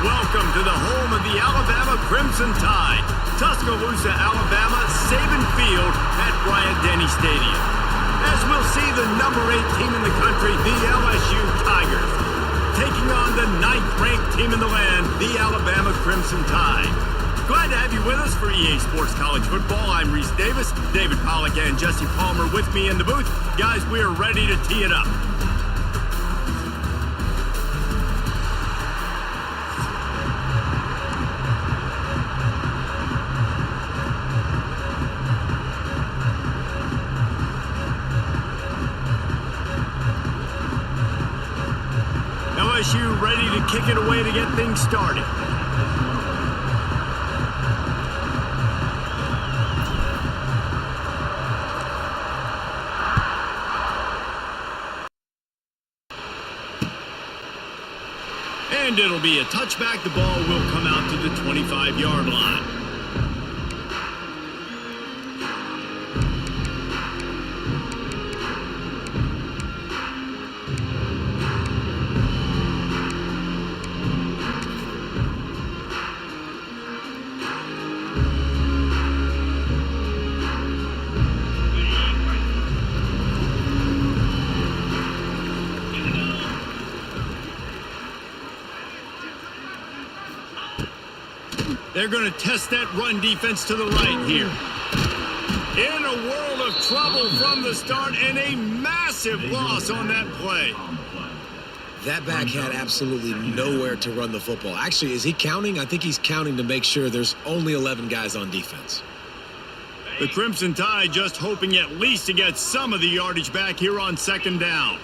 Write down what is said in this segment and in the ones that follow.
Welcome to the home of the Alabama Crimson Tide, Tuscaloosa, Alabama, Saban Field at Bryant-Denny Stadium. As we'll see the number 8 team in the country, the LSU Tigers, taking on the 9th-ranked team in the land, the Alabama Crimson Tide. Glad to have you with us for EA Sports College Football. I'm Reese Davis, David Pollack and Jesse Palmer with me in the booth. Guys, we are ready to tee it up. LSU ready to kick it away to get things started. And it'll be a touchback. The ball will come out to the 25-yard line. They're going to test that run defense to the right here. In a world of trouble from the start and a massive loss on that play. That back had absolutely nowhere to run the football. Actually, is he counting? I think he's counting to make sure there's only 11 guys on defense. The Crimson Tide just hoping at least to get some of the yardage back here on 2nd down.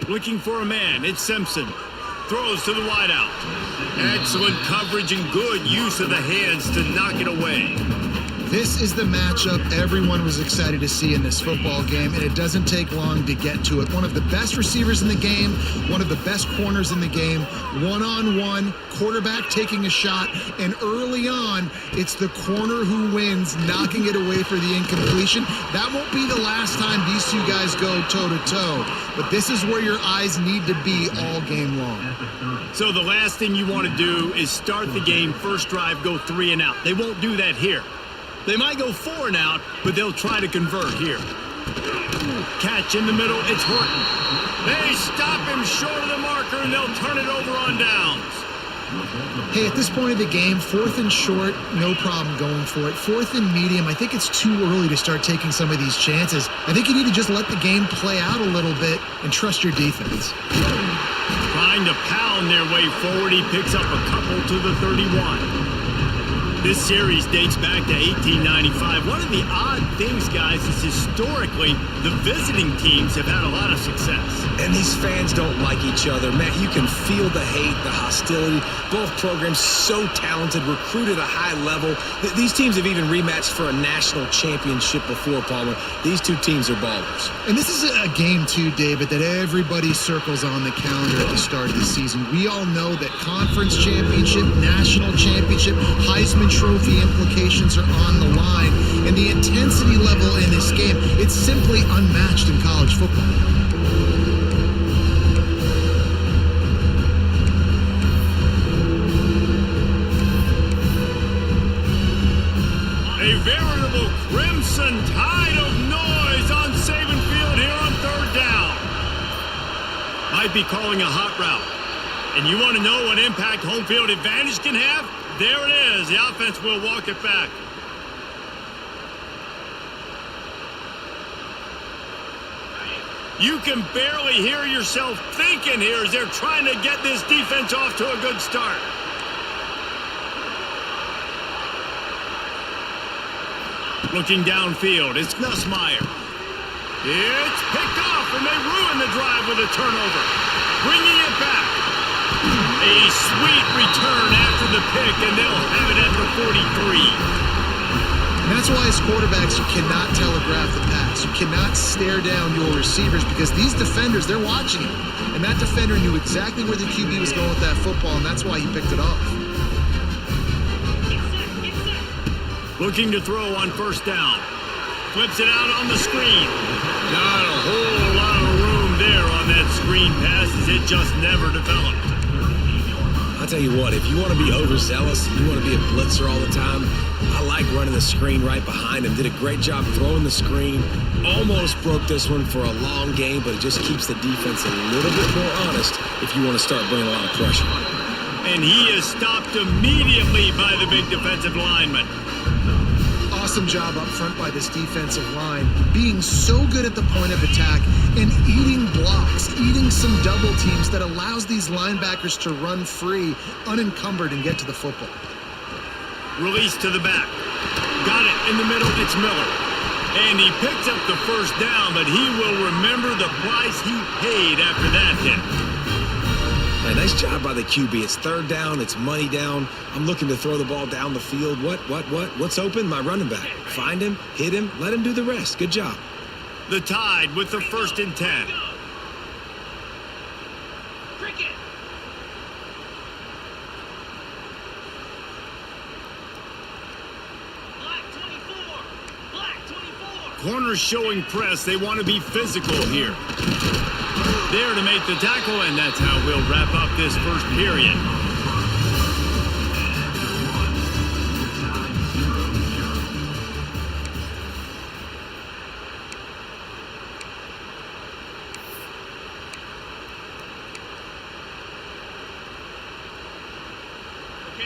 Looking for a man, it's Simpson. Throws to the wideout. Excellent coverage and good use of the hands to knock it away. This is the matchup everyone was excited to see in this football game, and it doesn't take long to get to it. One of the best receivers in the game, one of the best corners in the game, one-on-one, quarterback taking a shot, and early on, it's the corner who wins, knocking it away for the incompletion. That won't be the last time these two guys go toe-to-toe, but this is where your eyes need to be all game long. So the last thing you want to do is start the game, first drive, go 3 and out. They won't do that here. They might go 4 and out, but they'll try to convert here. Catch in the middle, it's Horton. They stop him short of the marker, and they'll turn it over on downs. Hey, at this point of the game, 4th and short, no problem going for it. 4th and medium, I think it's too early to start taking some of these chances. I think you need to just let the game play out a little bit and trust your defense. Trying to pound their way forward, he picks up a couple to the 31. This series dates back to 1895. One of the odd things, guys, is historically the visiting teams have had a lot of success. And these fans don't like each other. Matt, you can feel the hate, the hostility. Both programs so talented, recruited at a high level. These teams have even rematched for a national championship before, Palmer. These two teams are ballers. And this is a game, too, David, that everybody circles on the calendar at the start of the season. We all know that conference championship, national championship, Heisman Trophy implications are on the line, and the intensity level in this game, it's simply unmatched in college football. A veritable Crimson Tide of noise on Saban Field here on 3rd down. Might be calling a hot route. And you want to know what impact home field advantage can have? There it is. The offense will walk it back. You can barely hear yourself thinking here as they're trying to get this defense off to a good start. Looking downfield, it's Nussmeier. It's picked off, and they ruin the drive with a turnover. Bringing it back. A sweet return after the pick, and they'll have it at the 43. And that's why as quarterbacks, you cannot telegraph the pass. You cannot stare down your receivers because these defenders, they're watching it. And that defender knew exactly where the QB was going with that football, and that's why he picked it off. Looking to throw on 1st down. Flips it out on the screen. Not a whole lot of room on that screen pass as it just never developed. I'll tell you what, if you want to be overzealous, you want to be a blitzer all the time, I like running the screen right behind him. Did a great job throwing the screen. Almost broke this one for a long game, but it just keeps the defense a little bit more honest if you want to start bringing a lot of pressure. And he is stopped immediately by the big defensive lineman. Awesome job up front by this defensive line, being so good at the point of attack and eating blocks, eating some double teams that allows these linebackers to run free, unencumbered, and get to the football. Release to the back. Got it in the middle. It's Miller. And he picks up the first down, but he will remember the price he paid after that hit. Hey, nice job by the QB. It's third down. It's money down. I'm looking to throw the ball down the field. What's open? My running back. Find him, hit him, let him do the rest. Good job. The Tide with the 1st and 10. Corners showing press. They want to be physical here. There to make the tackle, and that's how we'll wrap up this first period.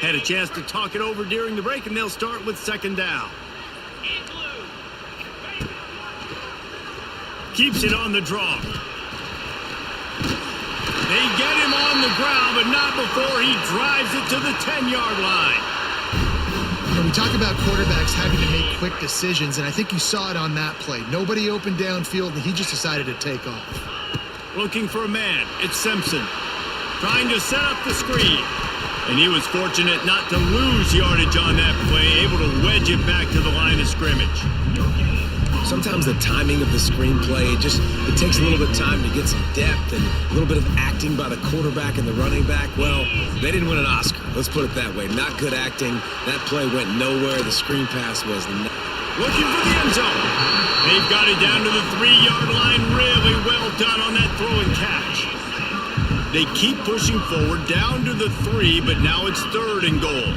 Had a chance to talk it over during the break, and they'll start with 2nd down. Keeps it on the draw. They get him on the ground, but not before he drives it to the 10-yard line. You know, we talk about quarterbacks having to make quick decisions, and I think you saw it on that play. Nobody opened downfield, and he just decided to take off. Looking for a man. It's Simpson. Trying to set up the screen. And he was fortunate not to lose yardage on that play, able to wedge it back to the line of scrimmage. Sometimes the timing of the screenplay, it takes a little bit of time to get some depth and a little bit of acting by the quarterback and the running back. Well, they didn't win an Oscar. Let's put it that way. Not good acting. That play went nowhere. The screen pass was looking for the end zone. They've got it down to the 3-yard line. Really well done on that throw and catch. They keep pushing forward down to the 3, but now it's 3rd and goal.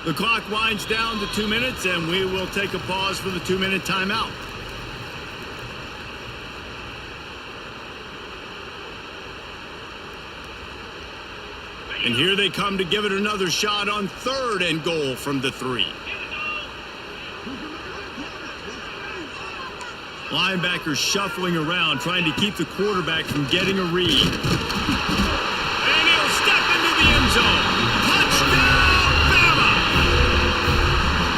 The clock winds down to 2 minutes, and we will take a pause for the 2-minute timeout. And here they come to give it another shot on 3rd and goal from the 3. Linebackers shuffling around, trying to keep the quarterback from getting a read. And he'll step into the end zone. Touchdown, Bama!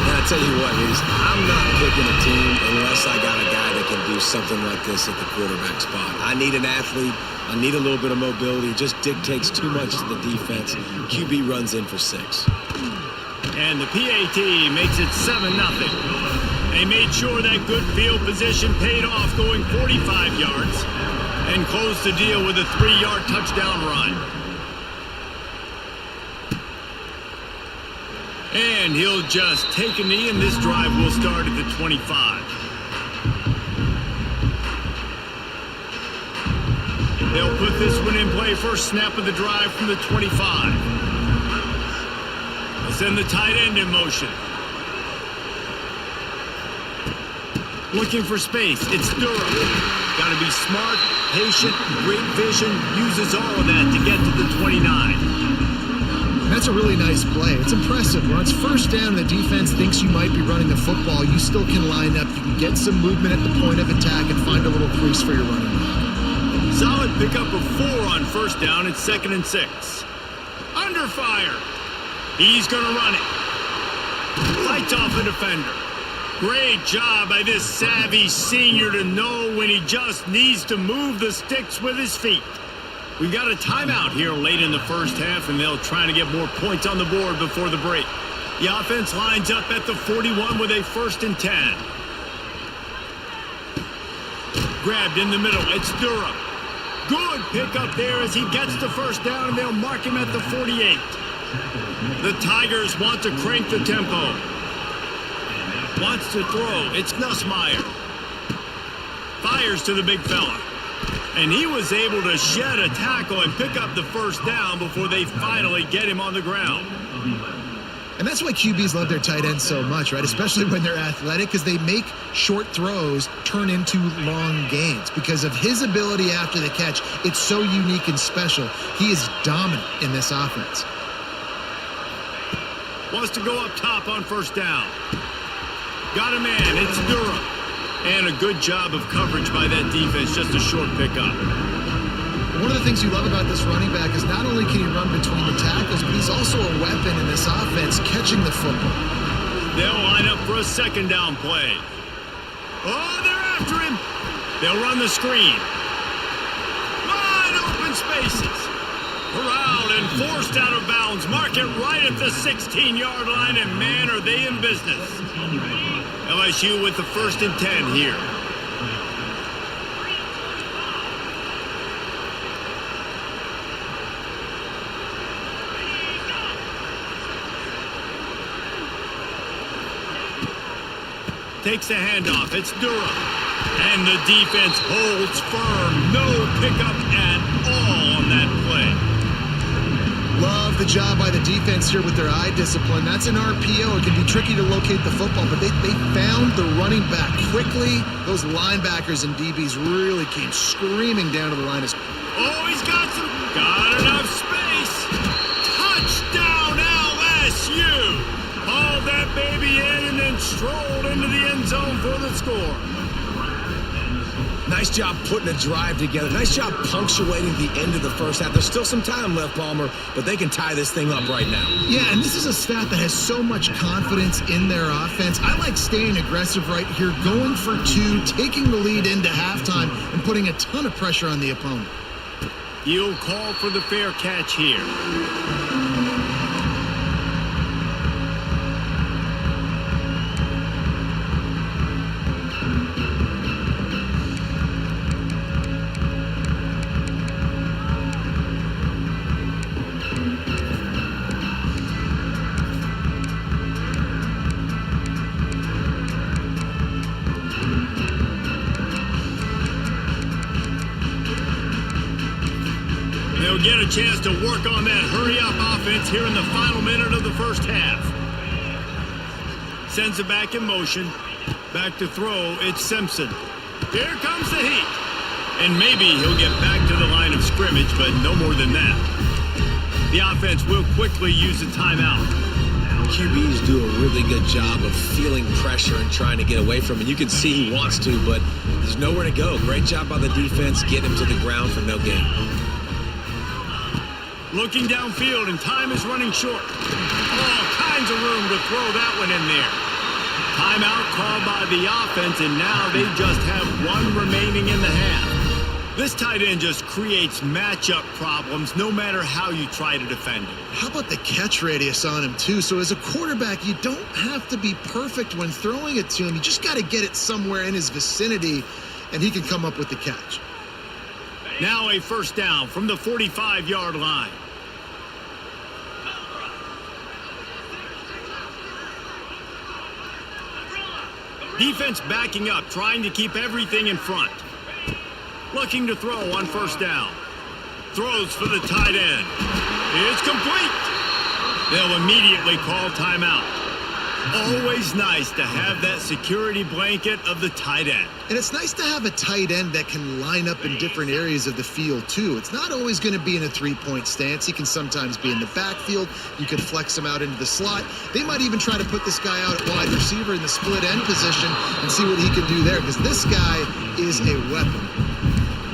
And I tell you what, Reese, I'm not picking a team unless I got a guy that can do something like this at the quarterback spot. I need an athlete. I need a little bit of mobility. It just dictates too much to the defense. QB runs in for 6. And the PAT makes it 7-0. They made sure that good field position paid off, going 45 yards, and closed the deal with a 3-yard touchdown run. And he'll just take a knee, and this drive will start at the 25. They'll put this one in play. First snap of the drive from the 25. They'll send the tight end in motion. Looking for space. It's Durham. Got to be smart, patient, great vision. Uses all of that to get to the 29. That's a really nice play. It's impressive. When it's 1st down and the defense thinks you might be running the football, you still can line up. You can get some movement at the point of attack and find a little crease for your running back. Solid pickup of 4 on 1st down. It's 2nd and 6. Under fire. He's going to run it. Fights off a defender. Great job by this savvy senior to know when he just needs to move the sticks with his feet. We've got a timeout here late in the first half, and they'll try to get more points on the board before the break. The offense lines up at the 41 with a 1st and 10. Grabbed in the middle. It's Durham. Good pickup there as he gets the 1st down, and they'll mark him at the 48. The Tigers want to crank the tempo. Wants to throw. It's Nussmeier. Fires to the big fella. And he was able to shed a tackle and pick up the first down before they finally get him on the ground. And that's why QBs love their tight ends so much, right? Especially when they're athletic, because they make short throws turn into long gains. Because of his ability after the catch, it's so unique and special. He is dominant in this offense. Wants to go up top on first down. Got a man. It's Durham. And a good job of coverage by that defense. Just a short pickup. One of the things you love about this running back is not only can he run between the tackles, but he's also a weapon in this offense catching the football. They'll line up for a second down play. Oh, they're after him. They'll run the screen. Wide open spaces. Corralled and forced out of bounds. Mark it right at the 16-yard line, and man, are they in business. LSU with the 1st and 10 here. Takes the handoff. It's Durham. And the defense holds firm. No pickup at all on that play. Love the job by the defense here with their eye discipline. That's an RPO. It can be tricky to locate the football, but they found the running back quickly. Those linebackers and DBs really came screaming down to the line. Oh, he's got enough space. Touchdown LSU. Hauled that baby in and then strolled into the end zone for the score. Nice job putting a drive together. Nice job punctuating the end of the first half. There's still some time left, Palmer, but they can tie this thing up right now. Yeah, and this is a staff that has so much confidence in their offense. I like staying aggressive right here, going for 2, taking the lead into halftime, and putting a ton of pressure on the opponent. You'll call for the fair catch here. They'll get a chance to work on that hurry-up offense here in the final minute of the first half. Sends it back in motion. Back to throw. It's Simpson. Here comes the heat. And maybe he'll get back to the line of scrimmage, but no more than that. The offense will quickly use a timeout. QBs do a really good job of feeling pressure and trying to get away from it. You can see he wants to, but there's nowhere to go. Great job by the defense getting him to the ground for no gain. Looking downfield, and time is running short. All kinds of room to throw that one in there. Timeout called by the offense, and now they just have 1 remaining in the half. This tight end just creates matchup problems no matter how you try to defend him. How about the catch radius on him, too? So as a quarterback, you don't have to be perfect when throwing it to him. You just got to get it somewhere in his vicinity, and he can come up with the catch. Now a first down from the 45-yard line. Defense backing up, trying to keep everything in front. Looking to throw on first down. Throws for the tight end. It's complete. They'll immediately call timeout. Always nice to have that security blanket of the tight end. And it's nice to have a tight end that can line up in different areas of the field, too. It's not always going to be in a 3-point stance. He can sometimes be in the backfield. You could flex him out into the slot. They might even try to put this guy out at wide receiver in the split end position and see what he can do there, because this guy is a weapon.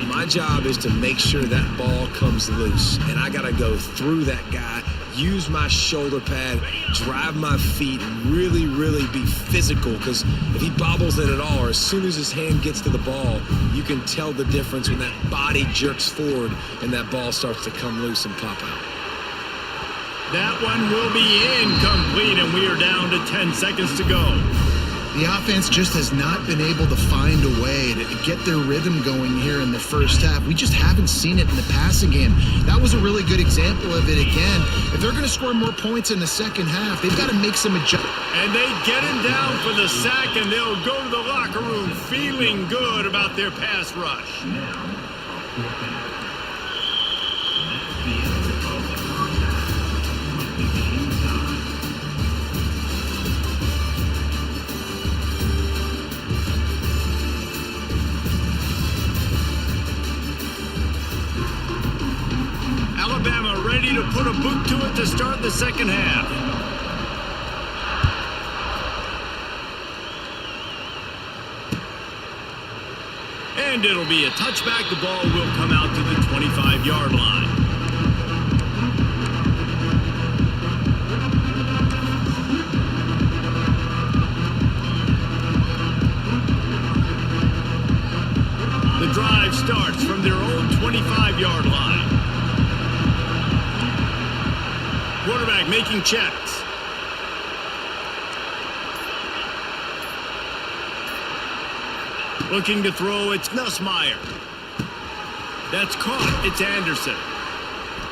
My job is to make sure that ball comes loose, and I got to go through that guy, use my shoulder pad, drive my feet, really, really be physical, because if he bobbles it at all, or as soon as his hand gets to the ball, you can tell the difference when that body jerks forward and that ball starts to come loose and pop out. That one will be incomplete, and we are down to 10 seconds to go. The offense just has not been able to find a way to get their rhythm going here in the first half. We just haven't seen it in the passing game. That was a really good example of it again. If they're going to score more points in the second half, they've got to make some adjustments. And they get him down for the sack, and they'll go to the locker room feeling good about their pass rush. Alabama ready to put a boot to it to start the second half. And it'll be a touchback. The ball will come out to the 25-yard line. The drive starts from their own 25-yard line. Quarterback making checks. Looking to throw, it's Nussmeier. That's caught, it's Anderson.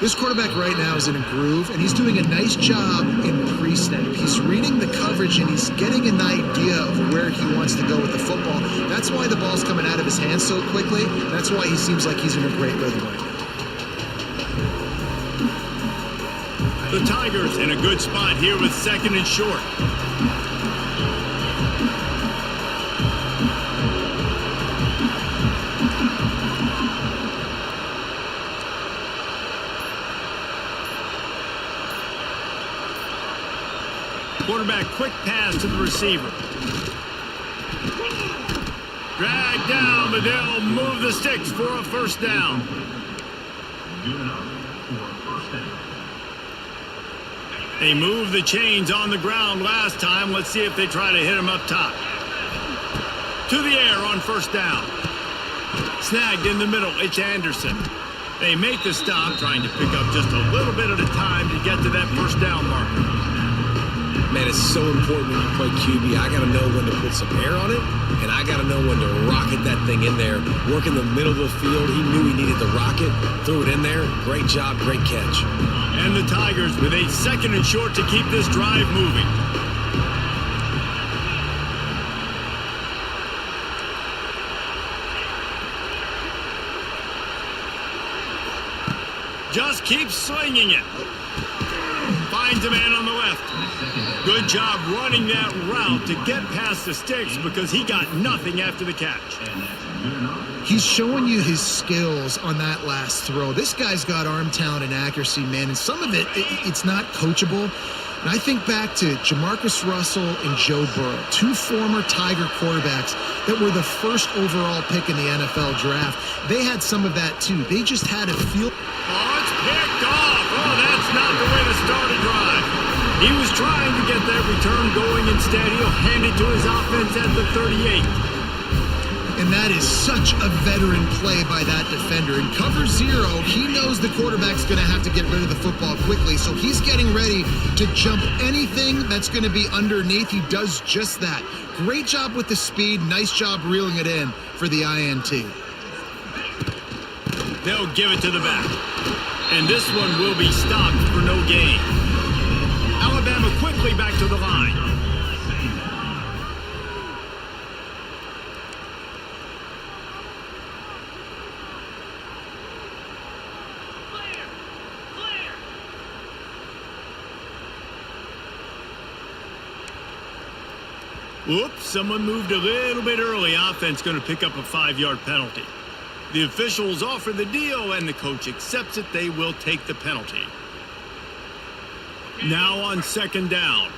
This quarterback right now is in a groove, and he's doing a nice job in pre-snap. He's reading the coverage, and he's getting an idea of where he wants to go with the football. That's why the ball's coming out of his hands so quickly. That's why he seems like he's in a great rhythm right now. The Tigers in a good spot here with second and short. Quarterback quick pass to the receiver. Drag down, but they'll move the sticks for a first down. They moved the chains on the ground last time. Let's see if they try to hit him up top. To the air on first down. Snagged in the middle. It's Anderson. They make the stop, trying to pick up just a little bit at a time to get to that first down marker. Man, it's so important when you play QB. I got to know when to put some air on it, and I got to know when to rocket that thing in there. Work in the middle of the field. He knew he needed to rocket. Threw it in there. Great job, great catch. And the Tigers with a second and short to keep this drive moving. Just keeps swinging it. Finds a man on the left. Good job running that route to get past the sticks because he got nothing after the catch. He's showing you his skills on that last throw. This guy's got arm talent and accuracy, man, and some of it's not coachable. And I think back to Jamarcus Russell and Joe Burrow, two former Tiger quarterbacks that were the first overall pick in the NFL draft. They had some of that, too. They just had a feel. Oh, it's picked off. Oh, that's not the way to start a drive. He was trying to get that return going. Instead, he'll hand it to his offense at the 38. And that is such a veteran play by that defender. In cover zero, he knows the quarterback's going to have to get rid of the football quickly, so he's getting ready to jump anything that's going to be underneath. He does just that. Great job with the speed. Nice job reeling it in for the INT. They'll give it to the back. And this one will be stopped for no gain. Alabama quickly back to the line. Whoops, someone moved a little bit early. Offense going to pick up a 5-yard penalty. The officials offer the deal, and the coach accepts it. They will take the penalty. Now on second down.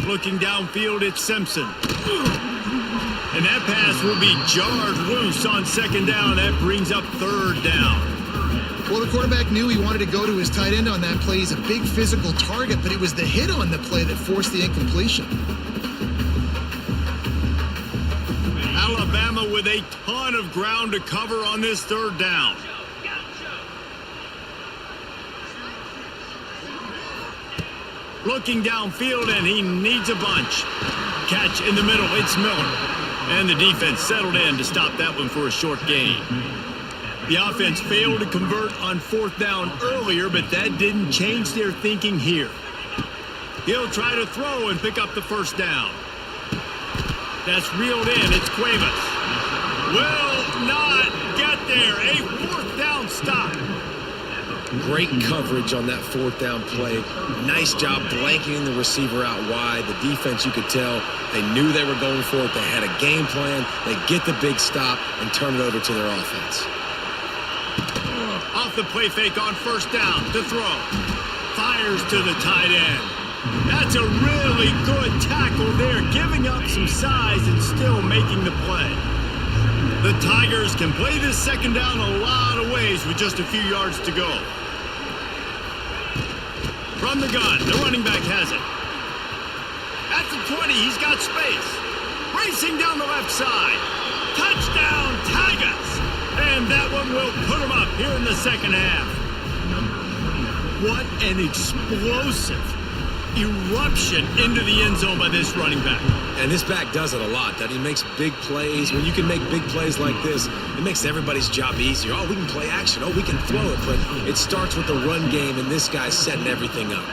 Looking downfield, it's Simpson. And that pass will be jarred loose on second down. That brings up third down. Well, the quarterback knew he wanted to go to his tight end on that play. He's a big physical target, but it was the hit on the play that forced the incompletion. Alabama with a ton of ground to cover on this third down. Looking downfield, and he needs a bunch. Catch in the middle, it's Miller. And the defense settled in to stop that one for a short gain. The offense failed to convert on 4th down earlier, but that didn't change their thinking here. He'll try to throw and pick up the first down. That's reeled in, it's Cuevas. Will not get there, a 4th down stop. Great coverage on that 4th down play. Nice job blanketing the receiver out wide. The defense, you could tell, they knew they were going for it. They had a game plan. They get the big stop and turn it over to their offense. Off the play fake on 1st down to throw. Fires to the tight end. That's a really good tackle there, giving up some size and still making the play. The Tigers can play this 2nd down a lot of ways with just a few yards to go. From the gun, the running back has it. At the 20, he's got space. Racing down the left side. Touchdown, Tigers! And that one will put him up here in the 2nd half. What an explosive eruption into the end zone by this running back. And this back does it a lot. That he makes big plays. When you can make big plays like this, it makes everybody's job easier. Oh, we can play action. Oh, we can throw it. But it starts with the run game, and this guy's setting everything up.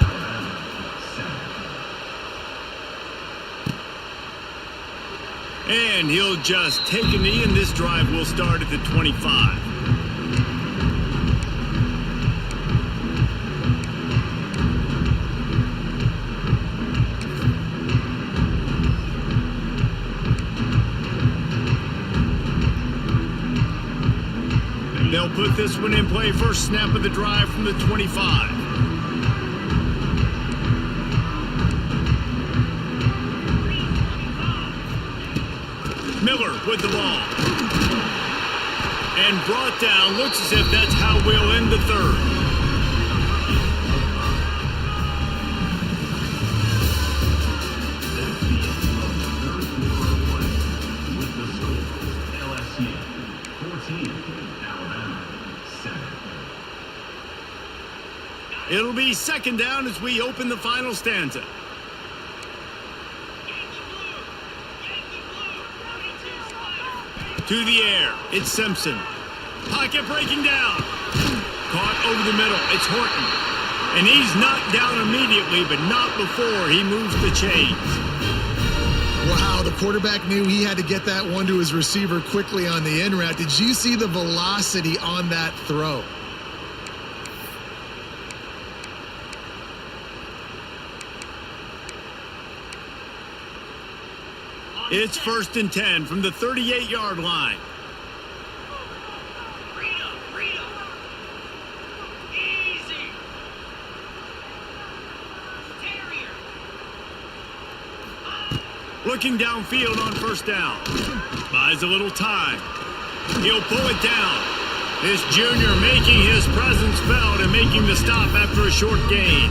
And he'll just take a knee, and this drive will start at the 25. They'll put this one in play. First snap of the drive from the 25. Miller with the ball. And brought down. Looks as if that's how we'll end the 3rd. It'll be 2nd down as we open the final stanza. To the air, it's Simpson. Pocket breaking down. Caught over the middle, it's Horton. And he's knocked down immediately, but not before he moves the chains. Wow, the quarterback knew he had to get that one to his receiver quickly on the in route. Did you see the velocity on that throw? It's 1st and 10 from the 38-yard line. Easy. Looking downfield on 1st down. Buys a little time. He'll pull it down. This junior making his presence felt and making the stop after a short gain.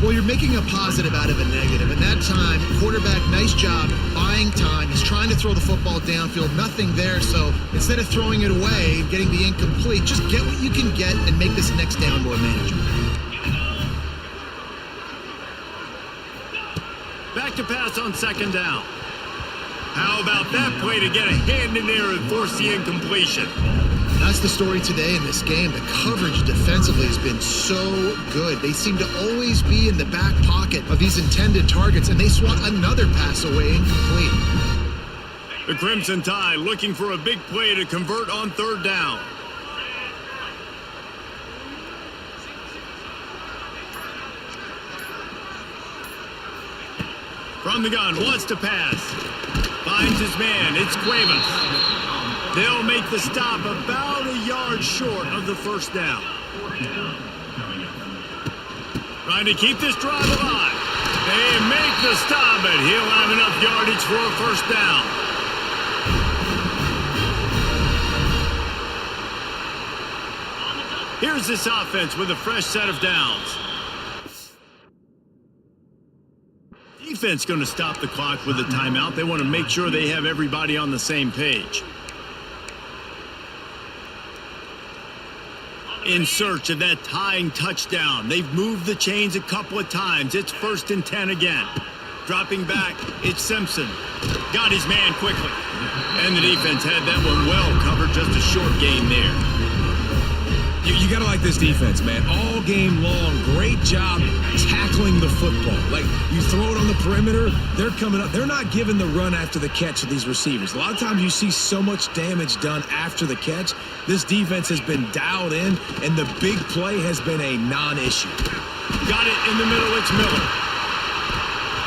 Well, you're making a positive out of a negative. And that time, quarterback, nice job, buying time. He's trying to throw the football downfield, nothing there. So instead of throwing it away and getting the incomplete, just get what you can get and make this next down more manageable. Back to pass on 2nd down. How about that play to get a hand in there and force the incompletion? That's the story today in this game. The coverage defensively has been so good. They seem to always be in the back pocket of these intended targets, and they swat another pass away incomplete. The Crimson Tide looking for a big play to convert on 3rd down. From the gun, wants to pass. Finds his man, it's Cuevas. They'll make the stop about a yard short of the 1st down. Trying to keep this drive alive. They make the stop, but he'll have enough yardage for a 1st down. Here's this offense with a fresh set of downs. Defense going to stop the clock with a timeout. They want to make sure they have everybody on the same page. in search of that tying touchdown. They've moved the chains a couple of times. It's 1st and 10 again. Dropping back, it's Simpson. Got his man quickly. And the defense had that one well covered, just a short gain there. You got to like this defense, man. All game long, great job tackling the football. Like, you throw it on the perimeter, they're coming up. They're not giving the run after the catch to these receivers. A lot of times you see so much damage done after the catch. This defense has been dialed in, and the big play has been a non-issue. Got it in the middle, it's Miller.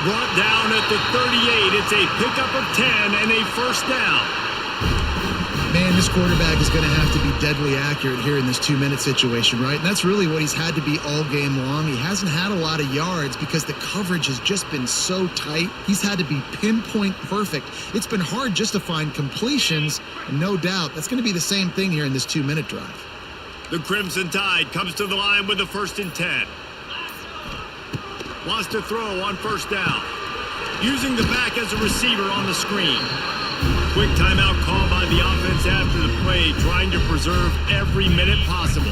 Brought down at the 38. It's a pickup of 10 and a 1st down. Man, this quarterback is going to have to be deadly accurate here in this 2-minute situation, right? And that's really what he's had to be all game long. He hasn't had a lot of yards because the coverage has just been so tight. He's had to be pinpoint perfect. It's been hard just to find completions, and no doubt that's going to be the same thing here in this 2-minute drive. The Crimson Tide comes to the line with the 1st and 10. Wants to throw on 1st down. Using the back as a receiver on the screen. Quick timeout call by the offense after the play, trying to preserve every minute possible.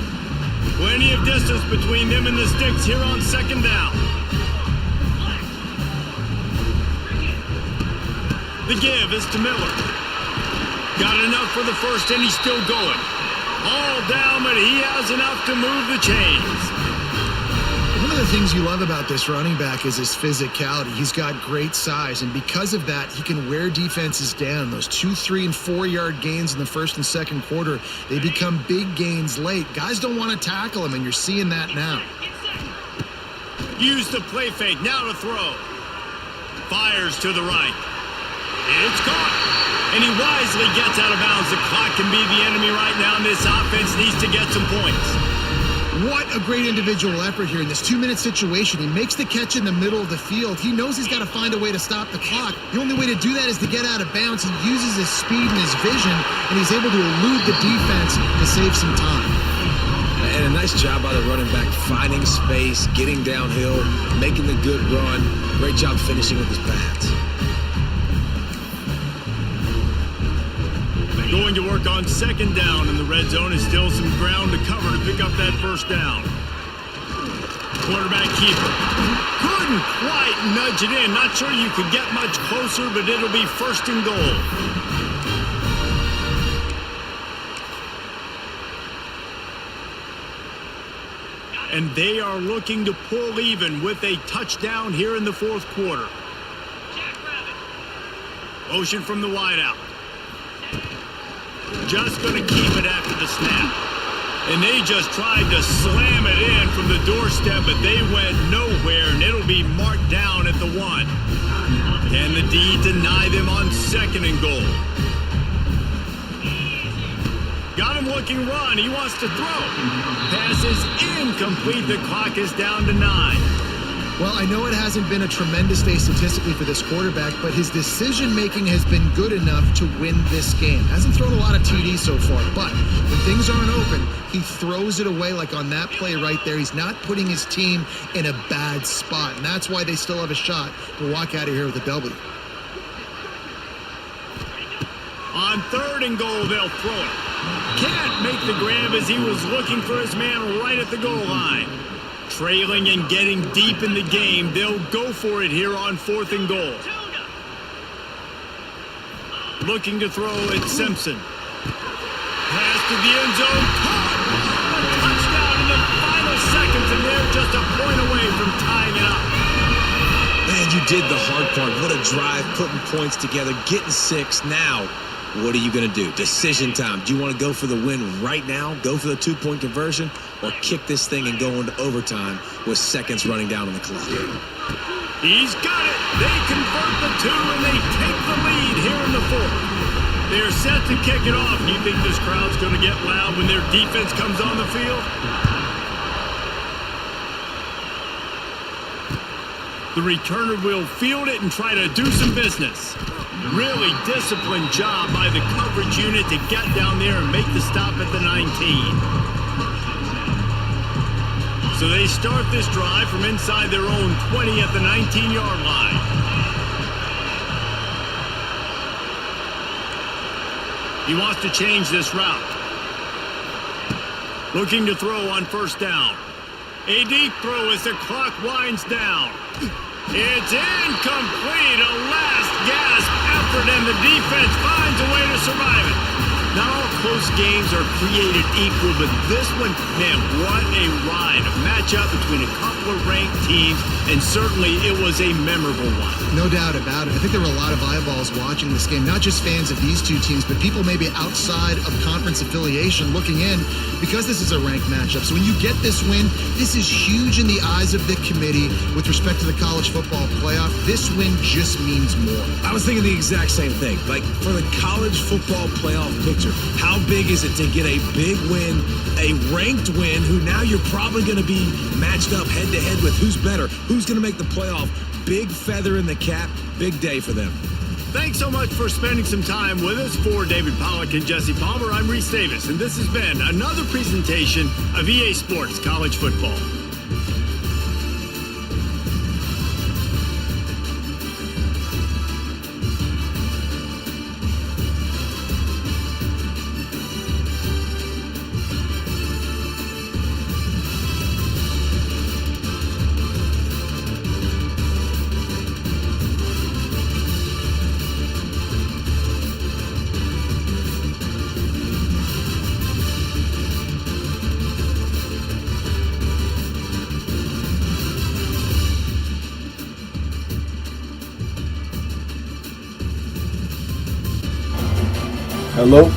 Plenty of distance between them and the sticks here on 2nd down. The give is to Miller. Got enough for the 1st, and he's still going. All down, but he has enough to move the chains. One of the things you love about this running back is his physicality. He's got great size, and because of that, he can wear defenses down. Those 2, 3, and 4-yard gains in the 1st and 2nd quarter, they become big gains late. Guys don't want to tackle him, and you're seeing that now. Use the play fake, now to throw. Fires to the right. It's caught. And he wisely gets out of bounds. The clock can be the enemy right now, and this offense needs to get some points. What a great individual effort here in this 2-minute situation. He makes the catch in the middle of the field. He knows he's got to find a way to stop the clock. The only way to do that is to get out of bounds. He uses his speed and his vision, and he's able to elude the defense to save some time. And a nice job by the running back, finding space, getting downhill, making the good run. Great job finishing with his pads. Going to work on 2nd down, and the red zone is still some ground to cover to pick up that 1st down. Quarterback keeper. Couldn't quite nudge it in. Not sure you could get much closer, but it'll be 1st and goal. And they are looking to pull even with a touchdown here in the 4th quarter. Motion from the wideout. Just going to keep it after the snap. And they just tried to slam it in from the doorstep, but they went nowhere, and it'll be marked down at the 1. Can the D deny them on 2nd and goal? Got him looking run. He wants to throw. Pass is incomplete. The clock is down to 9. Well, I know it hasn't been a tremendous day statistically for this quarterback, but his decision-making has been good enough to win this game. Hasn't thrown a lot of TDs so far, but when things aren't open, he throws it away like on that play right there. He's not putting his team in a bad spot, and that's why they still have a shot to walk out of here with a W. On 3rd and goal, they'll throw it. Can't make the grab as he was looking for his man right at the goal line. Trailing and getting deep in the game, they'll go for it here on 4th and goal. Looking to throw at Simpson. Pass to the end zone. Caught! Touchdown in the final seconds, and they're just a point away from tying it up. Man, you did the hard part. What a drive, putting points together, getting 6. Now, what are you going to do? Decision time. Do you want to go for the win right now, go for the 2-point conversion, or kick this thing and go into overtime with seconds running down on the clock? He's got it. They convert the 2, and they take the lead here in the 4th. They're set to kick it off. Do you think this crowd's going to get loud when their defense comes on the field? The returner will field it and try to do some business. Really disciplined job by the coverage unit to get down there and make the stop at the 19. So they start this drive from inside their own 20 at the 19-yard line. He wants to change this route. Looking to throw on first down. A deep throw as the clock winds down. It's incomplete. A last gasp effort, and the defense finds a way to survive it. Not all close games are created equal, but this one, man, what a ride. A matchup between a couple of ranked teams, and certainly it was a memorable one. No doubt about it. I think there were a lot of eyeballs watching this game, not just fans of these two teams, but people maybe outside of conference affiliation looking in because this is a ranked matchup. So when you get this win, this is huge in the eyes of the committee with respect to the college football playoff. This win just means more. I was thinking the exact same thing. Like, for the college football playoff picture, how big is it to get a big win, a ranked win, who now you're probably going to be matched up head-to-head with who's better, who's going to make the playoff. Big feather in the cap, big day for them. Thanks so much for spending some time with us. For David Pollack and Jesse Palmer, I'm Reese Davis, and this has been another presentation of EA Sports College Football. Hello,